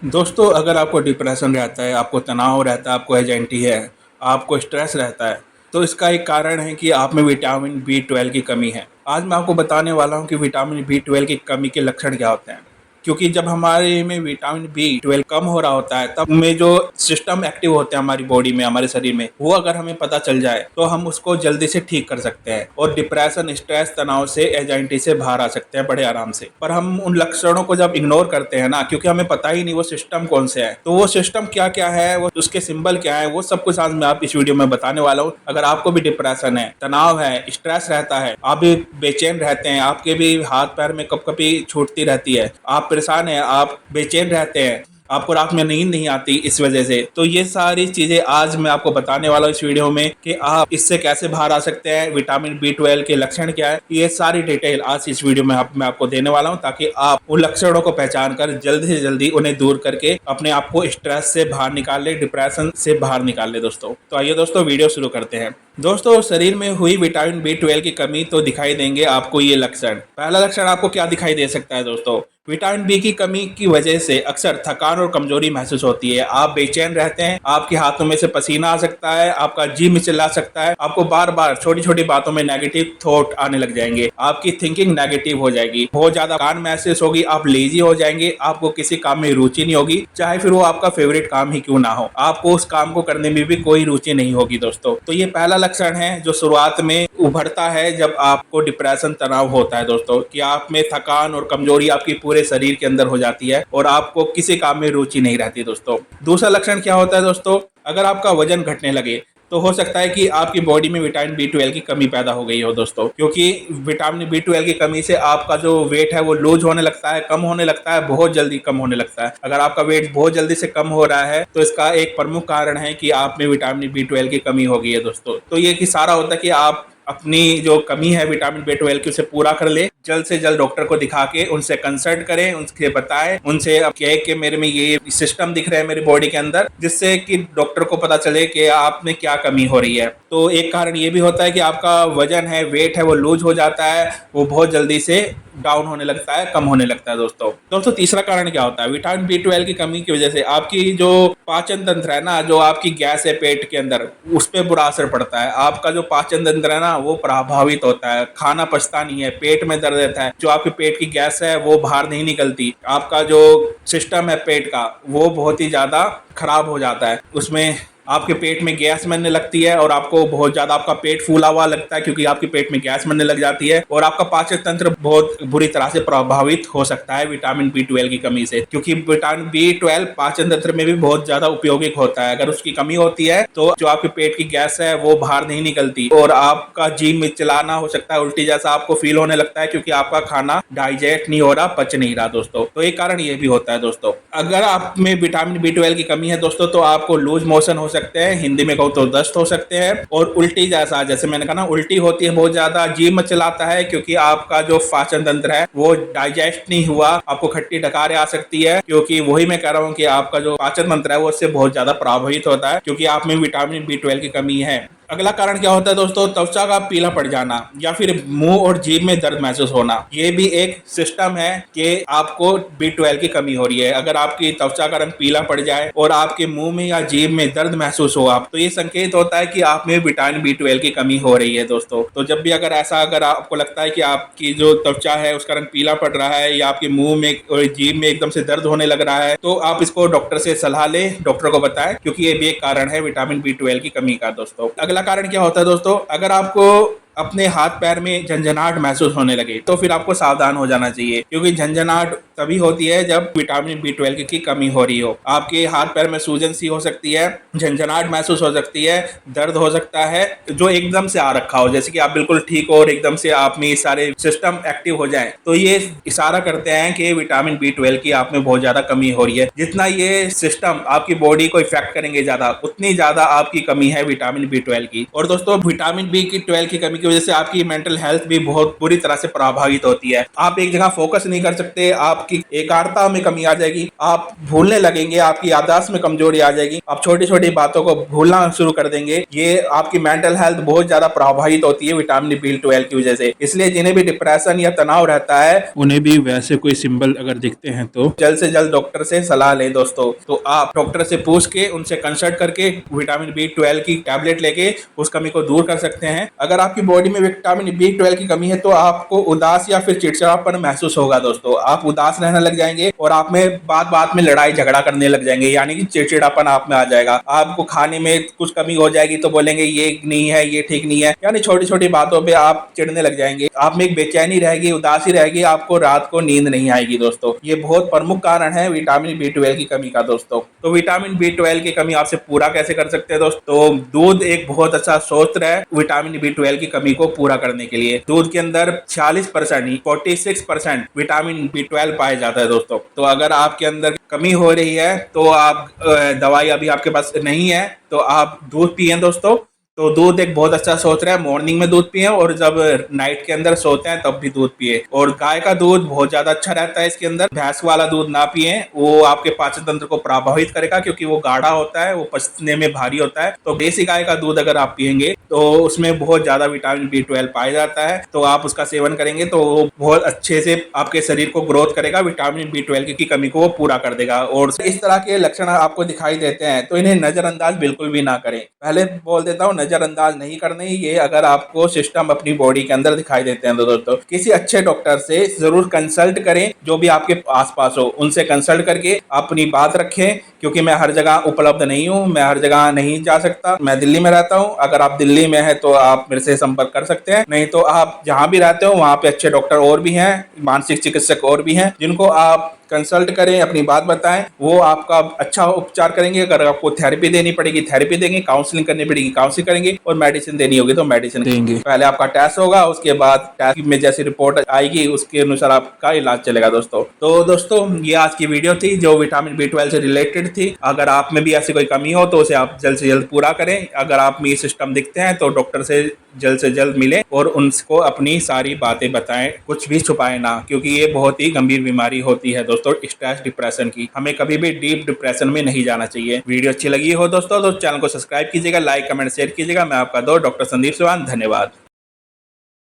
दोस्तों, अगर आपको डिप्रेशन रहता है, आपको तनाव रहता है, आपको एंजाइटी है, आपको स्ट्रेस रहता है, तो इसका एक कारण है कि आप में विटामिन बी 12 की कमी है। आज मैं आपको बताने वाला हूँ कि विटामिन बी 12 की कमी के लक्षण क्या होते हैं। क्योंकि जब हमारे में विटामिन बी 12 कम हो रहा होता है, तब में जो सिस्टम एक्टिव होते हैं हमारी बॉडी में, हमारे शरीर में, वो अगर हमें पता चल जाए तो हम उसको जल्दी से ठीक कर सकते हैं और डिप्रेशन, स्ट्रेस, तनाव से, एंजाइटी से बाहर आ सकते हैं बड़े आराम से। पर हम उन लक्षणों को जब इग्नोर करते हैं ना, क्योंकि हमें पता ही नहीं वो सिस्टम कौन से है, तो वो सिस्टम क्या क्या है, वो उसके सिंबल क्या है, वो सब कुछ आज मैं आप इस वीडियो में बताने वाला हूँ। अगर आपको भी डिप्रेशन है, तनाव है, स्ट्रेस रहता है, आप भी बेचैन रहते हैं, आपके भी हाथ पैर में कप कपी छूटती रहती है, आप परेशान हैं, आप बेचैन रहते हैं, आपको रात में नींद नहीं आती इस वजह से, तो ये सारी चीजें आज मैं आपको बताने वाला हूँ इस वीडियो में कि आप इससे कैसे बाहर आ सकते हैं, विटामिन बी 12 के लक्षण क्या है, ये सारी डिटेल आज इस वीडियो में मैं आपको देने वाला हूँ, ताकि आप उन लक्षणों को पहचान कर जल्दी से जल्दी उन्हें दूर करके अपने आप को स्ट्रेस से बाहर निकाल ले, डिप्रेशन से बाहर निकाल ले। दोस्तों, तो आइए दोस्तों वीडियो शुरू करते हैं। दोस्तों, शरीर में हुई विटामिन बी 12 की कमी तो दिखाई देंगे आपको ये लक्षण। पहला लक्षण आपको क्या दिखाई दे सकता है दोस्तों? विटामिन बी की कमी की वजह से अक्सर थकान और कमजोरी महसूस होती है। आप बेचैन रहते हैं, आपके हाथों में से पसीना आ सकता है, आपका जी मिचला सकता है, आपको बार बार छोटी छोटी बातों में नेगेटिव थॉट आने लग जाएंगे, आपकी थिंकिंग नेगेटिव हो जाएगी, बहुत ज्यादा थकान महसूस होगी, आप लेजी हो जाएंगे, आपको किसी काम में रुचि नहीं होगी, चाहे फिर वो आपका फेवरेट काम ही क्यों ना हो, आपको उस काम को करने में भी कोई रुचि नहीं होगी। दोस्तों, तो ये पहला लक्षण है जो शुरुआत में उभरता है जब आपको डिप्रेशन, तनाव होता है दोस्तों, कि आप में थकान और कमजोरी आपकी पूरे शरीर के अंदर हो जाती है और आपको किसी काम में रुचि नहीं रहती। दोस्तों, दूसरा लक्षण क्या होता है दोस्तों? अगर आपका वजन घटने लगे तो हो सकता है कि आपकी बॉडी में विटामिन बी 12 की कमी पैदा हो गई हो दोस्तों, क्योंकि विटामिन बी 12 की कमी से आपका जो वेट है वो लूज होने लगता है, कम होने लगता है, बहुत जल्दी कम होने लगता है। अगर आपका वेट बहुत जल्दी से कम हो रहा है तो इसका एक प्रमुख कारण है कि आप में विटामिन बी 12 की कमी हो गई है दोस्तों। तो ये कि सारा होता है कि आप अपनी जो कमी है विटामिन बी 12 की, उसे पूरा कर ले, जल्द से जल्द डॉक्टर को दिखा के उनसे कंसल्ट करें, उनसे बताएं, उनसे कहे कि मेरे में ये सिस्टम दिख रहा है मेरी बॉडी के अंदर, जिससे कि डॉक्टर को पता चले कि आप में क्या कमी हो रही है। तो एक कारण ये भी होता है कि आपका वजन है, वेट है, वो लूज हो जाता है, वो बहुत जल्दी से डाउन होने लगता है, कम होने लगता है। दोस्तों, तीसरा कारण क्या होता है? विटामिन बी 12 की कमी की वजह से आपकी जो पाचन तंत्र है ना, जो आपकी गैस है पेट के अंदर, उस पर बुरा असर पड़ता है। आपका जो पाचन तंत्र है ना, वो प्रभावित होता है, खाना पचता नहीं है, पेट में दर्द रहता है, जो आपके पेट की गैस है वो बाहर नहीं निकलती, आपका जो सिस्टम है पेट का वो बहुत ही ज्यादा खराब हो जाता है, उसमें आपके पेट में गैस बनने लगती है और आपको बहुत ज्यादा आपका पेट फूला हुआ लगता है, क्योंकि आपके पेट में गैस बनने लग जाती है और आपका पाचन तंत्र बहुत बुरी तरह से प्रभावित हो सकता है विटामिन बी 12 की कमी से, क्योंकि विटामिन बी 12 पाचन तंत्र में भी बहुत ज्यादा उपयोगी होता है। अगर उसकी कमी होती है तो जो आपके पेट की गैस है वो बाहर नहीं निकलती और आपका जी मिचलाना हो सकता है, उल्टी जैसा आपको फील होने लगता है, क्योंकि आपका खाना डाइजेस्ट नहीं हो रहा, पच नहीं रहा। दोस्तों, तो एक कारण ये भी होता है। दोस्तों, अगर आप में विटामिन बी 12 की कमी है दोस्तों, तो आपको लूज मोशन हो सकते हैं, हिंदी में कहूँ तो दस्त हो सकते हैं, और उल्टी जैसा, जैसे मैंने कहा ना, उल्टी होती है, बहुत ज्यादा जी मचलाता है, क्योंकि आपका जो पाचन तंत्र है वो डाइजेस्ट नहीं हुआ, आपको खट्टी डकारें आ सकती है, क्योंकि वही मैं कह रहा हूँ कि आपका जो पाचन तंत्र है वो उससे बहुत ज्यादा प्रभावित होता है, क्योंकि आप में विटामिन बी 12 की कमी है। अगला कारण क्या होता है दोस्तों? त्वचा का पीला पड़ जाना या फिर मुंह और जीभ में दर्द महसूस होना। ये भी एक सिस्टम है कि आपको बी 12 की कमी हो रही है। अगर आपकी त्वचा का रंग पीला पड़ जाए और आपके मुंह में या जीभ में दर्द महसूस हो आप, तो ये संकेत होता है कि आप में विटामिन बी 12 की कमी हो रही है। दोस्तों, तो जब भी अगर आपको लगता है कि आपकी जो त्वचा है उसका रंग पीला पड़ रहा है या आपके मुंह में और जीभ में एकदम से दर्द होने लग रहा है, तो आप इसको डॉक्टर से सलाह ले, डॉक्टर को बताएं, क्योंकि ये भी एक कारण है विटामिन बी 12 की कमी का। दोस्तों, अगला कारण क्या होता है दोस्तों? अगर आपको अपने हाथ पैर में झंझनाहट महसूस होने लगे तो फिर आपको सावधान हो जाना चाहिए, क्योंकि झंझनाहट तभी होती है जब विटामिन बी 12 की कमी हो रही हो। आपके हाथ पैर में सूजन सी हो सकती है, झंझनाहट महसूस हो सकती है, दर्द हो सकता है जो एकदम से आ रखा हो, जैसे कि आप बिल्कुल ठीक हो और एकदम से आप में सारे सिस्टम एक्टिव हो जाए, तो ये इशारा करते हैं कि विटामिन बी 12 की आप में बहुत ज्यादा कमी हो रही है। जितना ये सिस्टम आपकी बॉडी को इफेक्ट करेंगे ज्यादा, उतनी ज्यादा आपकी कमी है विटामिन बी 12 की। और दोस्तों, विटामिन बी 12 की कमी की वजह से आपकी मेंटल हेल्थ भी बहुत बुरी तरह से प्रभावित होती है। आप एक जगह फोकस नहीं कर सकते, आपकी एकाग्रता में कमी आ जाएगी, आप भूलने लगेंगे, आपकी याददाश्त में कमजोरी आ जाएगी, आप छोटी छोटी बातों को भूलना शुरू कर देंगे। ये आपकी मेंटल हेल्थ बहुत ज्यादा प्रभावित होती है विटामिन B12 की वजह से। इसलिए जिन्हें भी डिप्रेशन या तनाव रहता है, उन्हें भी वैसे कोई सिंबल अगर दिखते हैं तो जल्द से जल्द डॉक्टर से सलाह लें दोस्तों। तो आप डॉक्टर से पूछ के, उनसे कंसल्ट करके विटामिन B12 की टैबलेट लेके उस कमी को दूर कर सकते हैं। अगर आपकी बॉडी में विटामिन B12 की कमी है तो आपको उदास या फिर चिड़चिड़ापन महसूस होगा दोस्तों। आप उदास रहने लग जाएंगे और आप में बात बात में लड़ाई झगड़ा करने लग जाएंगे, यानी कि चिड़चिड़ापन आप में आ जाएगा। आपको खाने में कुछ कमी हो जाएगी तो बोलेंगे ये नहीं है, ये ठीक नहीं है, यानी छोटी छोटी बातों पे आप चिढ़ने लग जाएंगे। आप में एक बेचैनी रहेगी, उदासी रहेगी, आपको रात को नींद नहीं आएगी दोस्तों। ये बहुत प्रमुख कारण है विटामिन B12 की कमी का दोस्तों। तो विटामिन B12 की कमी आपसे पूरा कैसे कर सकते हैं दोस्तों? तो दूध एक बहुत अच्छा स्रोत है विटामिन B12 की कमी को पूरा करने के लिए। दूध के अंदर 46% विटामिन B12 पाया जाता है दोस्तों। तो अगर आपके अंदर कमी हो रही है तो आप दवाई अभी आपके पास नहीं है तो आप दूध पिए दोस्तों। तो दूध एक बहुत अच्छा सोच रहा है, मॉर्निंग में दूध पिए और जब नाइट के अंदर सोते हैं तब भी दूध पिए। और गाय का दूध बहुत ज्यादा अच्छा रहता है इसके अंदर। भैंस वाला दूध ना पिए, वो आपके पाचन तंत्र को प्रभावित करेगा क्योंकि वो गाढ़ा होता है, वो पचने में भारी होता है। तो देसी गाय का दूध अगर आप पिएंगे तो उसमें बहुत ज्यादा विटामिन B12 पाया जाता है। तो आप उसका सेवन करेंगे तो वो बहुत अच्छे से आपके शरीर को ग्रोथ करेगा, विटामिन B12 की कमी को वो पूरा कर देगा। और इस तरह के लक्षण आपको दिखाई देते हैं तो इन्हें नजरअंदाज बिल्कुल भी ना करें। पहले बोल देता हूँ, नजरअंदाज नहीं करने ये अगर आपको सिस्टम अपनी बॉडी के अंदर दिखाई देते हैं तो दोस्तों किसी अच्छे डॉक्टर से जरूर कंसल्ट करें, जो भी आपके आसपास हो उनसे कंसल्ट करके अपनी बात रखें। क्योंकि मैं हर जगह उपलब्ध नहीं हूँ, मैं हर जगह नहीं जा सकता, मैं दिल्ली में रहता हूँ। अगर आप दिल्ली में है तो आप मेरे से संपर्क कर सकते हैं, नहीं तो आप जहाँ भी रहते हो वहाँ पे अच्छे डॉक्टर और भी हैं, मानसिक चिकित्सक और भी हैं, जिनको आप कंसल्ट करें, अपनी बात बताएं, वो आपका अच्छा उपचार करेंगे। अगर आपको थेरेपी देनी पड़ेगी थेरेपी देंगे, काउंसलिंग करनी पड़ेगी काउंसलिंग करेंगे, और मेडिसिन देनी होगी तो मेडिसिन देंगे। पहले आपका टेस्ट होगा, उसके बाद टेस्ट में जैसी रिपोर्ट आएगी उसके अनुसार आपका इलाज चलेगा दोस्तों। तो दोस्तों ये आज की वीडियो थी जो विटामिन B12 से रिलेटेड थी। अगर आप में भी ऐसी कोई कमी हो तो उसे आप जल्द से जल्द पूरा करें। अगर आप में ये सिस्टम दिखते हैं तो डॉक्टर से जल्द मिलें और उनको अपनी सारी बातें बताएं, कुछ भी छुपाएं ना, क्योंकि ये बहुत ही गंभीर बीमारी होती है दोस्तों स्ट्रेस डिप्रेशन की। हमें कभी भी डीप डिप्रेशन में नहीं जाना चाहिए। वीडियो अच्छी लगी हो दोस्तों तो चैनल को सब्सक्राइब कीजिएगा, लाइक कमेंट शेयर कीजिएगा। मैं आपका दोस्त डॉक्टर संदीप चौहान, धन्यवाद।